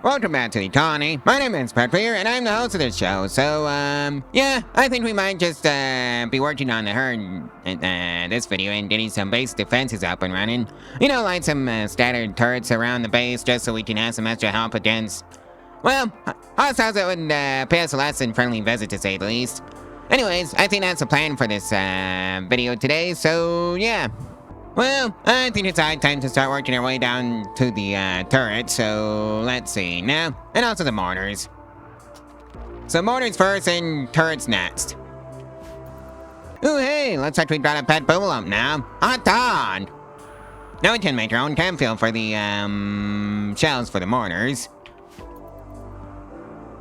Welcome back to the colony. My name is Pravculear, and I'm the host of this show. So, yeah, I think we might just, be working on the herd in this video and getting some base defenses up and running. You know, like some, scattered turrets around the base just so we can have some extra help against, well, hostiles that would, pay us a less than friendly visit, to say the least. Anyways, I think that's the plan for this, video today, so, yeah. Well, I think it's high time to start working our way down to the turret, so let's see now. And also the mortars. So mortars first and turrets next. Ooh, hey, looks like we got a pet bubble up now. Hot dog! Now we can make our own chem fill for the, shells for the mortars.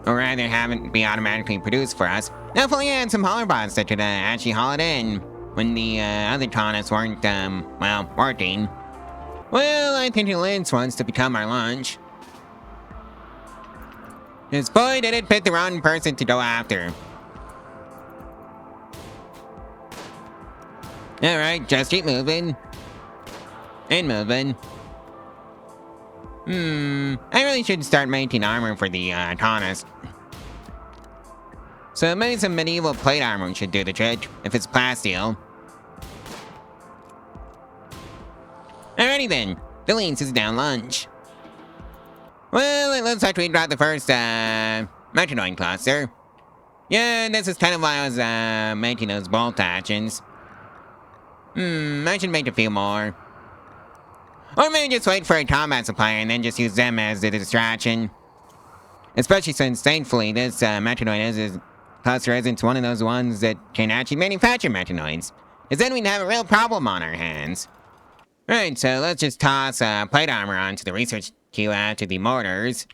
Or rather, have it be automatically produced for us. Now, if only I had some holler bots that could actually haul it in when the other colonists weren't, well, working. Well, I think the Lynx wants to become our lunch. This boy did it pick the wrong person to go after. Alright, just keep moving. And moving. I really should start making armor for the colonists. So maybe some medieval plate armor should do the trick, if it's plasteel. Alrighty then, the Lynx is down lunch. Well, it looks like we got the first, Metronoid cluster. Yeah, this is kind of why I was, making those bolt actions. I should make a few more. Or maybe just wait for a combat supplier and then just use them as the distraction. Especially since, thankfully, this, Metronoid cluster isn't one of those ones that can actually manufacture Metronoids. Because then we'd have a real problem on our hands. Right, so let's just toss plate armor onto the research queue after the mortars.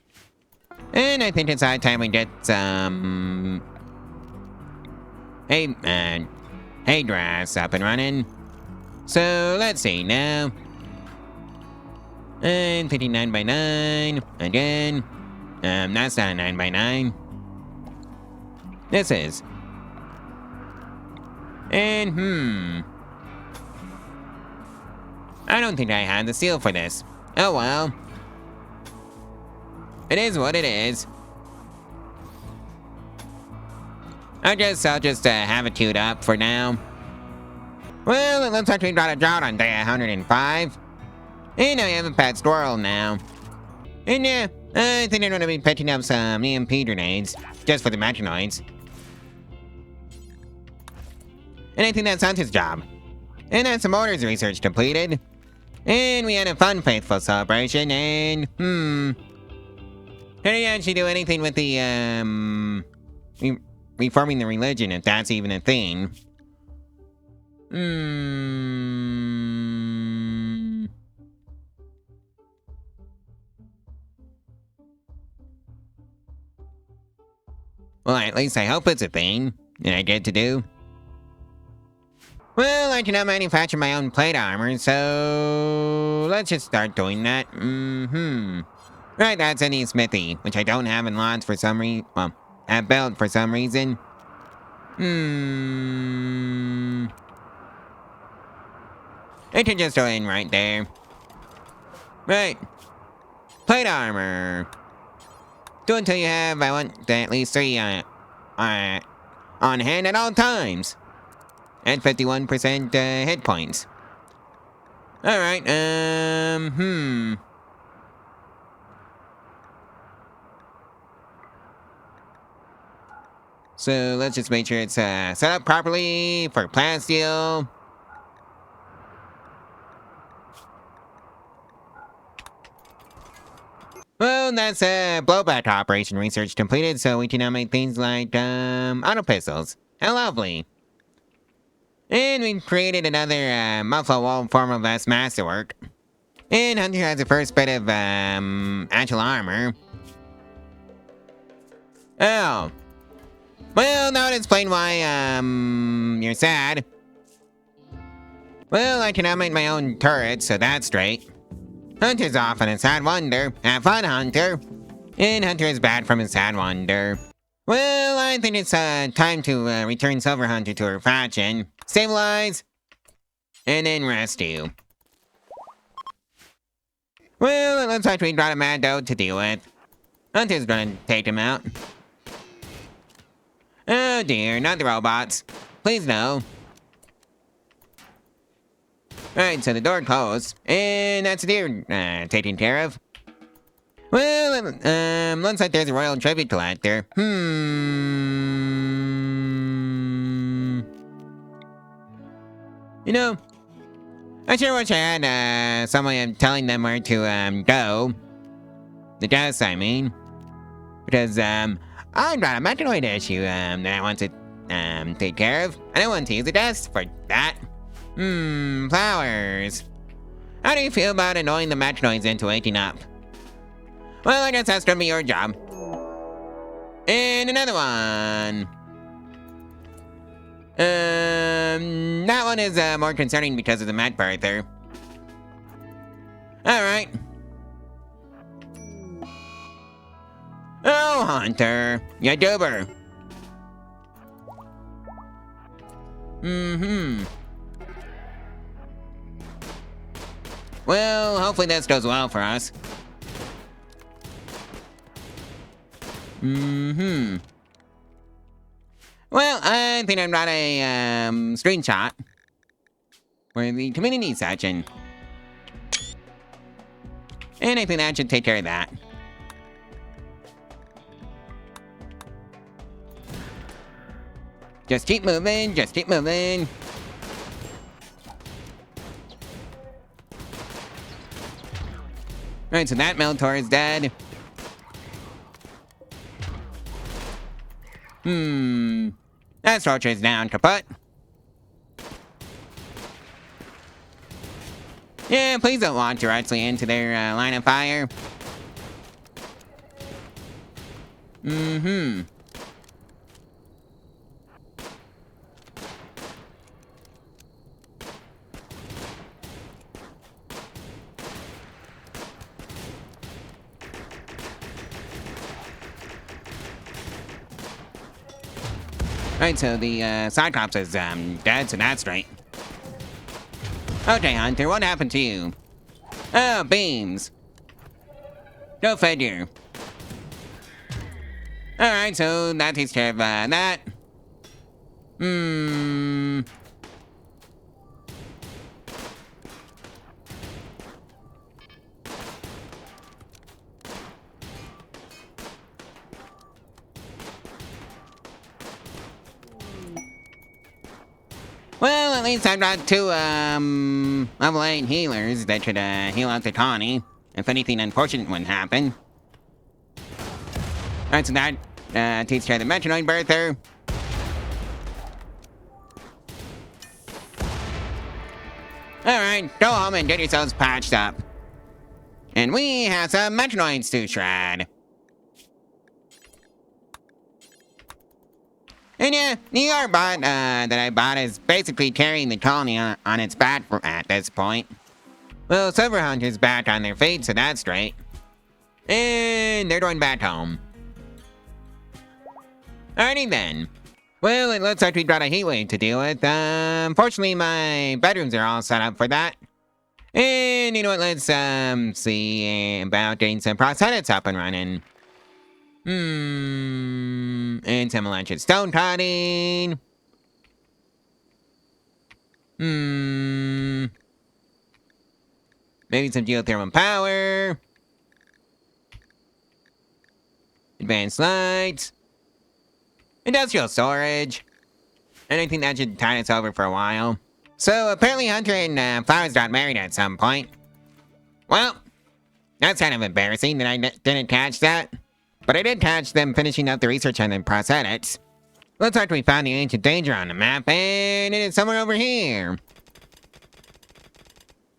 And I think it's high time we get some hay grass up and running. So let's see now. And 59 by 9 again. That's not a 9 by 9. This is. And I don't think I had the seal for this. Oh well. It is what it is. I'll just have it queued up for now. Well, it looks like we got a drought on day 105. And I have a pet squirrel now. And yeah, I think I'm gonna be picking up some EMP grenades, just for the Metronoids. And I think that's Hunter's job. And that's some orders research completed. And we had a fun faithful celebration, and can I actually do anything with the reforming the religion, if that's even a thing? Well, at least I hope it's a thing that I get to do. Well, I cannot manufacture my own plate armor, so let's just start doing that. Right, that's any smithy, which I don't have in lots for some reason. Well, have built for some reason. I can just throw it in right there. Right. Plate armor. Do until you have, I want at least 3 on hand at all times. And 51% hit points. Alright, So let's just make sure it's set up properly for plasteel. Well, that's blowback operation research completed, so we can now make things like auto pistols. How lovely. And we created another muffler wall form of less masterwork. And Hunter has the first bit of actual armor. Oh. Well, that would explain why you're sad. Well, I can now make my own turret, so that's straight. Hunter's off on a sad wander. Have fun, Hunter. And Hunter is bad from his sad wander. Well, I think it's time to return Silver Hunter to her faction. Stabilize. And then rescue. Well, it looks like we got a mad dog to deal with. Hunter's gonna take him out. Oh dear, not the robots. Please no. Alright, so the door closed. And that's the deer taken care of. Well, looks like there's a royal tribute collector. You know, I sure wish I had some way of telling them where to go. The guests, I mean. Because I've got a mechanoid issue that I want to take care of. I don't want to use the desk for that. Flowers. How do you feel about annoying the mechanoids into waking up? Well, I guess that's gonna be your job. And another one. That one is more concerning because of the mech birther. Alright. Oh, Hunter. You goober. Well, hopefully this goes well for us. Well, I think I've got a screenshot for the community section. And I think that should take care of that. Just keep moving, just keep moving. Alright, so that Meltor is dead. That structure is down kaput. Yeah, please don't walk directly into their line of fire. Right, so the Cyclops is dead, so that's right. Okay, Hunter, what happened to you? Oh, beams. Go figure. Alright, so that takes care of that. Well, at least I've got two, level 8 healers that should, heal out the colony, if anything unfortunate would happen. Alright, so that, takes care of the Metronoid birther. Alright, go home and get yourselves patched up. And we have some Metronoids to shred. And yeah, the Arbot that I bought is basically carrying the colony on its back at this point. Well, Silver Hunter's back on their feet, so that's great. And they're going back home. Alrighty then. Well, it looks like we've got a heat wave to deal with. Unfortunately, my bedrooms are all set up for that. And you know what, let's see about getting some prosthetics up and running. And some electric stone cutting. Maybe some geothermal power. Advanced lights. Industrial storage. And I think that should tide us over for a while. So apparently Hunter and Flowers got married at some point. Well, that's kind of embarrassing that I didn't catch that. But I did catch them finishing up the research on the prosthetics. Looks like we found the ancient danger on the map, and it is somewhere over here.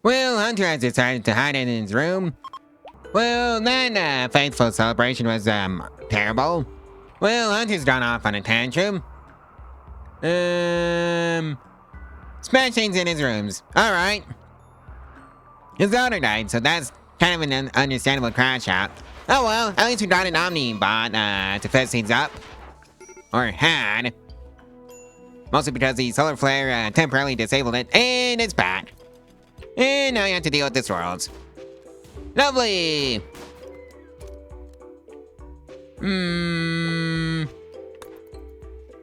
Well, Hunter has decided to hide it in his room. Well, that faithful celebration was terrible. Well, Hunter's gone off on a tantrum. Smash things in his rooms. Alright. His daughter died, so that's kind of an understandable crash out. Oh well, at least we got an Omni-bot to fix things up. Or had. Mostly because the solar flare temporarily disabled it, and it's back. And now you have to deal with this world. Lovely! Hmm.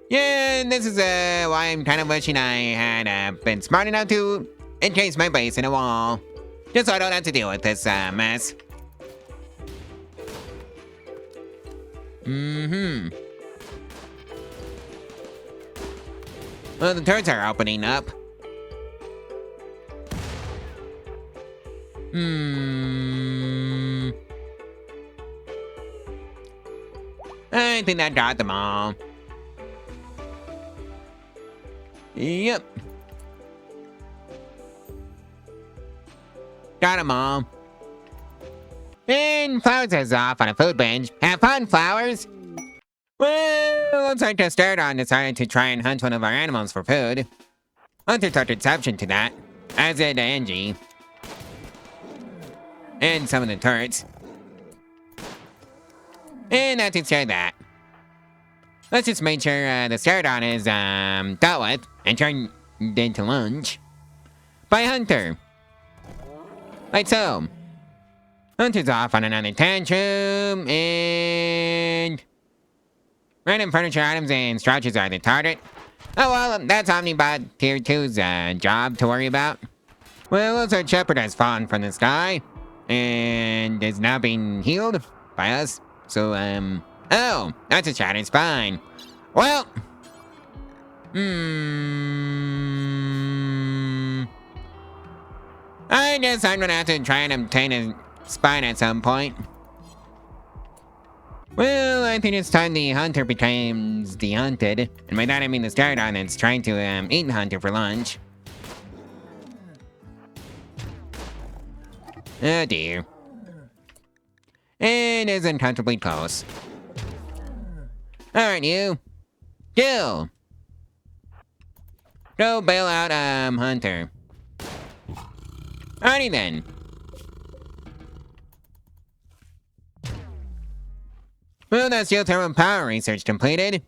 Yeah, this is why I'm kind of wishing I had been smart enough to encase my base in a wall. Just so I don't have to deal with this mess. Mm-hmm. Well, the turrets are opening up. I think that got them all. Yep. Got them all. And Flowers is off on a food binge. Have fun, Flowers! Well, looks like the Staridon decided to try and hunt one of our animals for food. Hunter took exception to that, as did Angie. And some of the turrets. And that takes care of that. Let's just make sure the Staridon is dealt with and turned into lunch by Hunter. Like so. Hunter's off on another tantrum, and random furniture items and structures are the target. Oh well, that's Omnibot Tier 2's job to worry about. Well, looks like Shepherd has fallen from the sky, and is now being healed by us. So, oh, that's a shattered spine. Well, I guess I'm gonna have to try and obtain a spine at some point. Well, I think it's time the hunter becomes the hunted. And by that I mean the Staridon that's trying to eat the hunter for lunch. Oh dear. It is uncomfortably close. Alright, you. Kill. Go bail out Hunter. Alrighty then. Well, that's geothermal power research completed.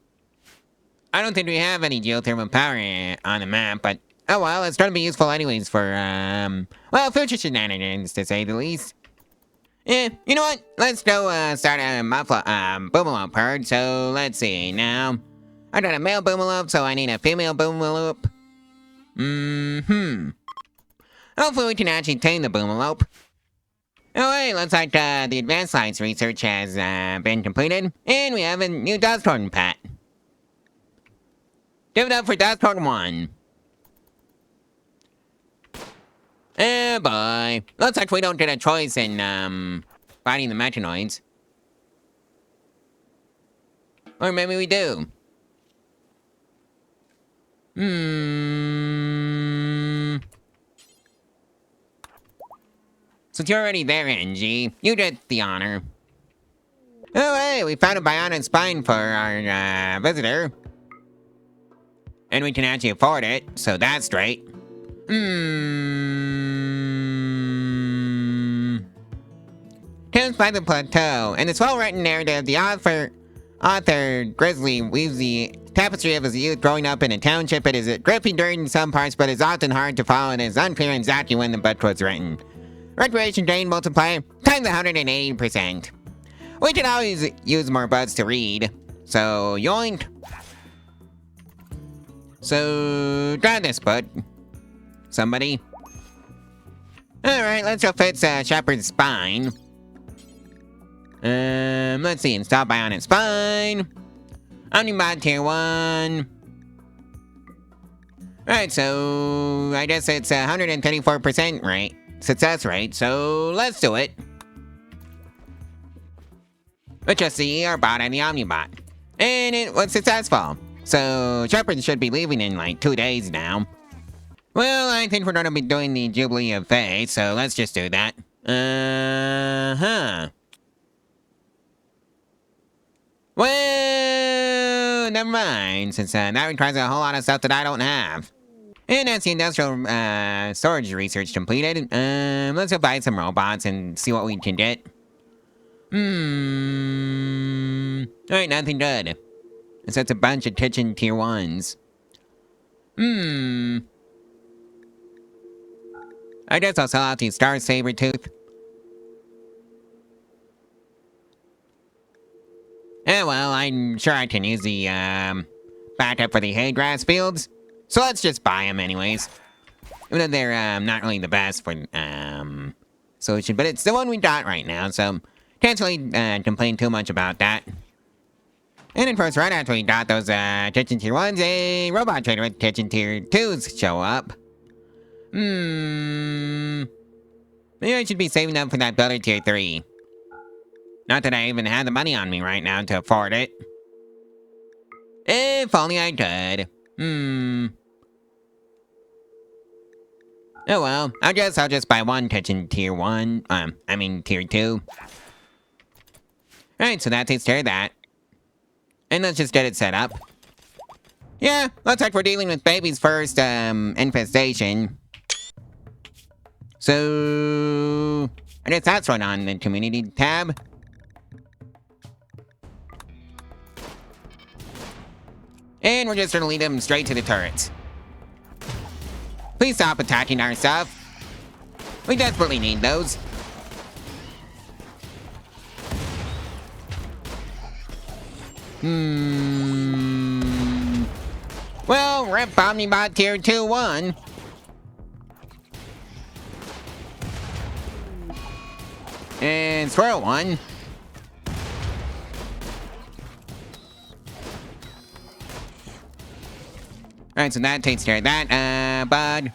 I don't think we have any geothermal power on the map, but oh well, it's going to be useful anyways for, well, future shenanigans, to say the least. Yeah, you know what? Let's go, start a Boomalope herd, so let's see, now. I got a male Boomalope, so I need a female Boomalope. Hopefully we can actually tame the Boomalope. Oh hey, looks like the advanced science research has been completed, and we have a new Dusthorn pet. Give it up for Dusthorn 1. Oh boy. Looks like we don't get a choice in fighting the Metanoids. Or maybe we do. Since you're already there, NG, you get the honor. Oh hey, we found a bionic spine for our visitor. And we can actually afford it, so that's great. Tales by the Plateau. In this well-written narrative, the author Grizzly weaves the tapestry of his youth growing up in a township. It is gripping during some parts, but is often hard to follow, and it is unclear exactly when the book was written. Recreation gain multiplier times 180%. We can always use more books to read, so yoink. So grab this book. Somebody. Alright, let's go fix Shepherd's spine. Let's see, install bionic spine. Omnibot Tier 1. Alright, so I guess it's 134% rate. Success rate, so let's do it. Let's just see our bot and the Omnibot. And it was successful. So Shepherd should be leaving in like 2 days now. Well, I think we're gonna be doing the Jubilee of Faith, so let's just do that. Well, never mind, since that requires a whole lot of stuff that I don't have. And that's the industrial storage research completed. Let's go buy some robots and see what we can get. Alright, nothing good. So that's a bunch of kitchen tier 1s. I guess I'll sell out the Star Saber Tooth. Yeah, well, I'm sure I can use the, backup for the hay grass fields. So let's just buy them anyways. Even though they're, not really the best for, solution. But it's the one we got right now, so can't really, complain too much about that. And of course, right after we got those, kitchen tier 1s, a robot trader with kitchen tier 2s show up. Maybe I should be saving up for that builder tier 3. Not that I even have the money on me right now to afford it. If only I could. Oh well, I guess I'll just buy one kitchen tier 1. Tier 2. Alright, so that takes care of that. And let's just get it set up. Yeah, looks like we're dealing with baby's first, infestation. So, I guess that's right on the community tab. And we're just gonna lead them straight to the turrets. Please stop attacking our stuff. We desperately need those. Well, rip Omnibot tier 2-1. And Squirrel 1. Alright, so that takes care of that, bud.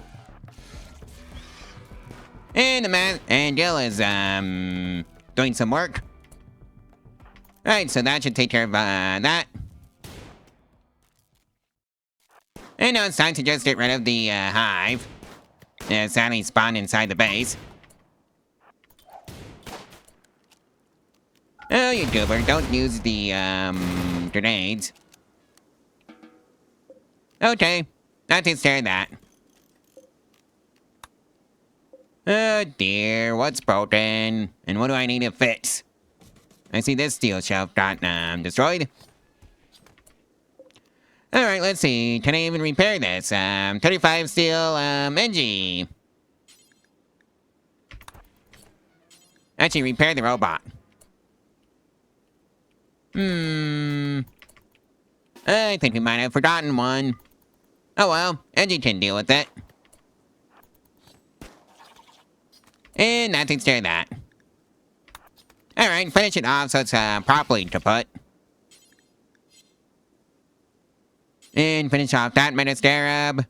And the man and Gil is doing some work. Alright, so that should take care of that. And now it's time to just get rid of the hive. Sadly spawned inside the base. Oh, you goober, don't use the grenades. Okay, that takes care of that. Oh dear, what's broken? And what do I need to fix? I see this steel shelf got destroyed. Alright, let's see. Can I even repair this? 35 steel NG. Actually, repair the robot. I think we might have forgotten one. Oh well, Edgy can deal with it. And that takes care of that. Alright, finish it off so it's properly kaput. And finish off that Metascarab.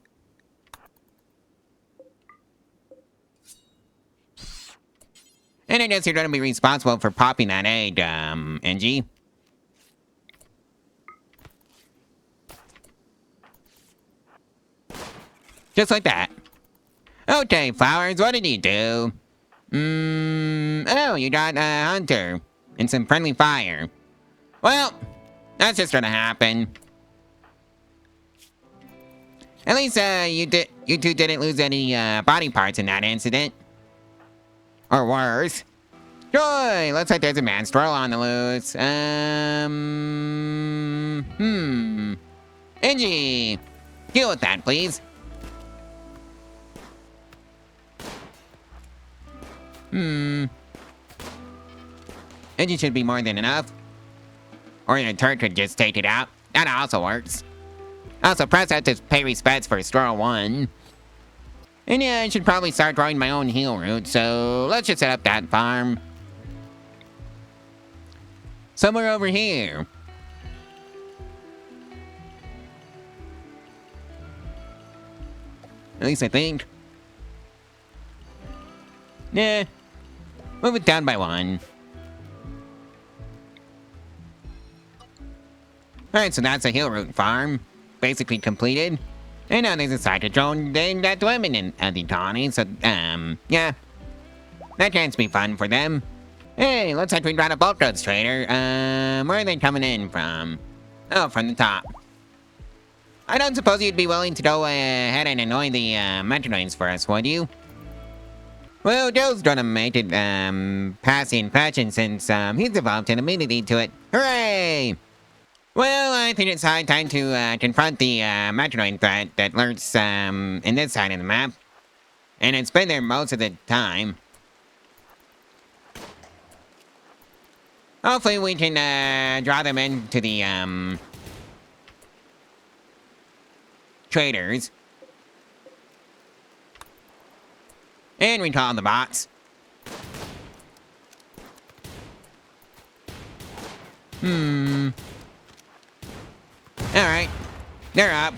And I guess you're gonna be responsible for popping that egg, NG. Just like that. Okay, Flowers, what did you do? Oh, you got a hunter. And some friendly fire. Well, that's just gonna happen. At least, you two didn't lose any, body parts in that incident. Or worse. Joy! Looks like there's a man squirrel on the loose. Angie! Deal with that, please. Engine should be more than enough. Or the turret could just take it out. That also works. Also, press out to pay respects for Squirrel 1. And yeah, I should probably start growing my own heal route, so let's just set up that farm. Somewhere over here. At least I think. Nah. Move it down by 1. Alright, so that's a heal route farm. Basically completed. And now there's a side drone named at women in the colony, so, yeah. That can't be fun for them. Hey, looks like we got a bulk goods trader. Where are they coming in from? Oh, from the top. I don't suppose you'd be willing to go ahead and annoy the Metronoids for us, would you? Well, Joe's gonna make it, pass the infection since, he's developed an immunity to it. Hooray! Well, I think it's high time to, confront the, Metronoid threat that lurks, in this side of the map. And it's been there most of the time. Hopefully we can draw them into the traders. And recall the bots. Alright. They're up.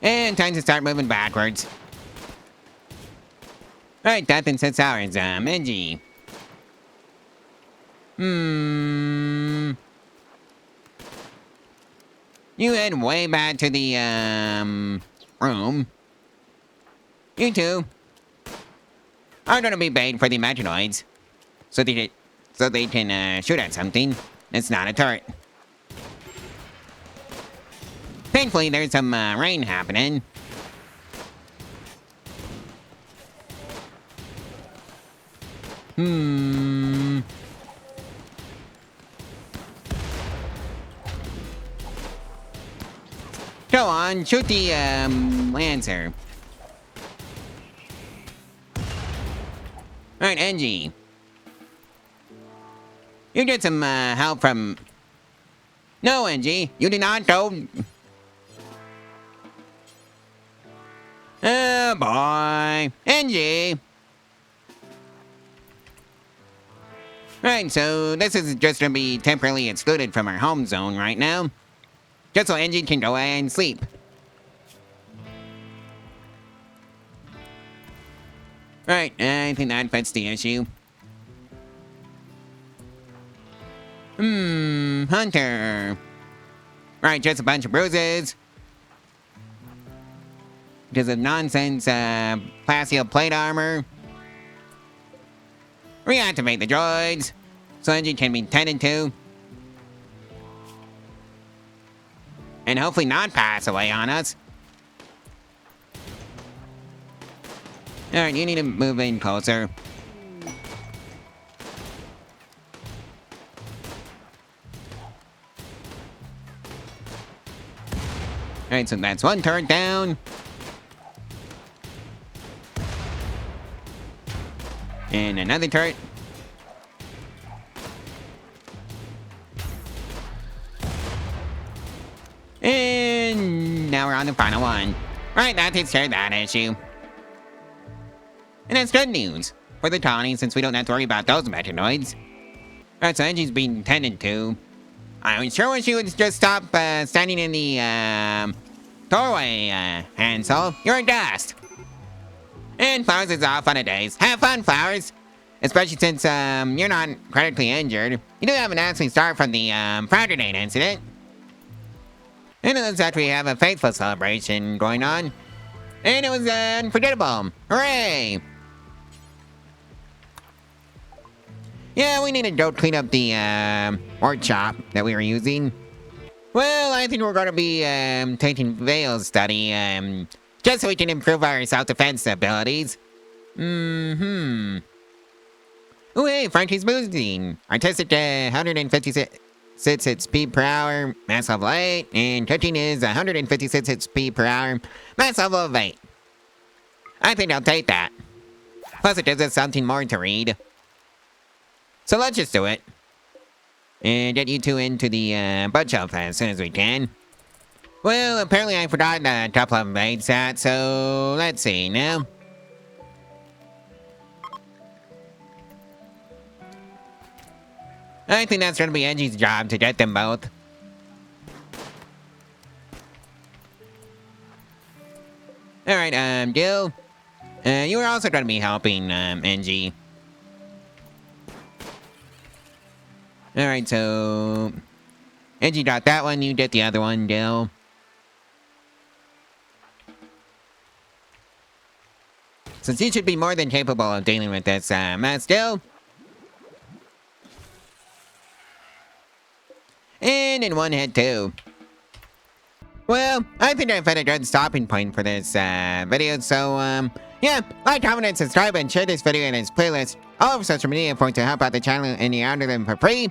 And time to start moving backwards. Alright, Death in 6 hours. Edgy. You head way back to the, room. You two are gonna be bait for the Imaginoids. So they can, shoot at something. It's not a turret. Thankfully, there's some, rain happening. Go on, shoot the, Lancer. Alright, Engie. You get some, help from... No, Engie, you do not go... Oh, boy. Engie! Right, so this is just gonna be temporarily excluded from our home zone right now. Just so Engie can go and sleep. Right, I think that fits the issue. Hunter. Right, just a bunch of bruises. Because of nonsense, plasteel plate armor. Reactivate the droids, so Engie can be tended to. And hopefully not pass away on us. Alright, you need to move in closer. Alright, so that's one turret down. And another turret. And now we're on the final one. Right, that takes care of that issue. And that's good news for the colony, since we don't have to worry about those Metanoids. Alright, so Engie's being tended to. I sure wish you would just stop standing in the doorway, Hansel. You're a dust. And Flowers is off on a days. Have fun, Flowers! Especially since you're not critically injured. You do have an excellent start from the Pravculear incident. And it looks like we have a faithful celebration going on. And it was unforgettable. Hooray! Yeah, we need to go clean up the workshop that we were using. Well, I think we're going to be taking Vale's study just so we can improve our self-defense abilities. Ooh, hey, Frankie's boosting. Artistic 156 hits speed per hour, mass level 8, and cooking is 156 hits speed per hour, mass level of 8. I think I'll take that. Plus it gives us something more to read. So let's just do it. And get you two into the bookshelf as soon as we can. Well, apparently I forgot a couple of aid stats, so let's see now. I think that's gonna be Engie's job to get them both. Alright, Gil. You are also gonna be helping, Engie. Alright, so... Engie got that one, you get the other one, Gil. Since you should be more than capable of dealing with this, mess, Gil. And in one hit, too. Well, I think I've had a good stopping point for this, video, so, yeah, like, comment, and subscribe, and share this video and its playlist all over social media for to help out the channel and the algorithm for free.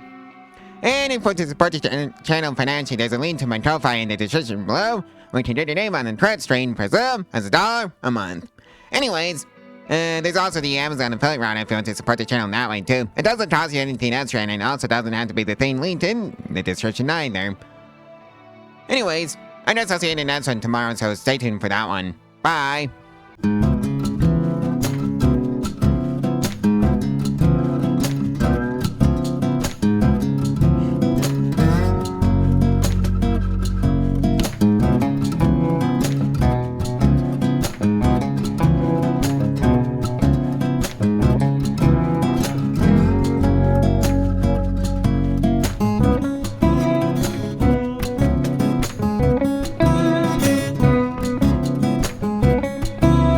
And if you want to support the channel financially, there's a link to my Ko-Fi in the description below, where you can get your name on the correct stream for as $1 a month. Anyways, There's also the Amazon affiliate route if you want to support the channel that way too. It doesn't cost you anything extra, and it also doesn't have to be the thing linked in the description either. Anyways, I guess I'll see you in the next one tomorrow, so stay tuned for that one. Bye!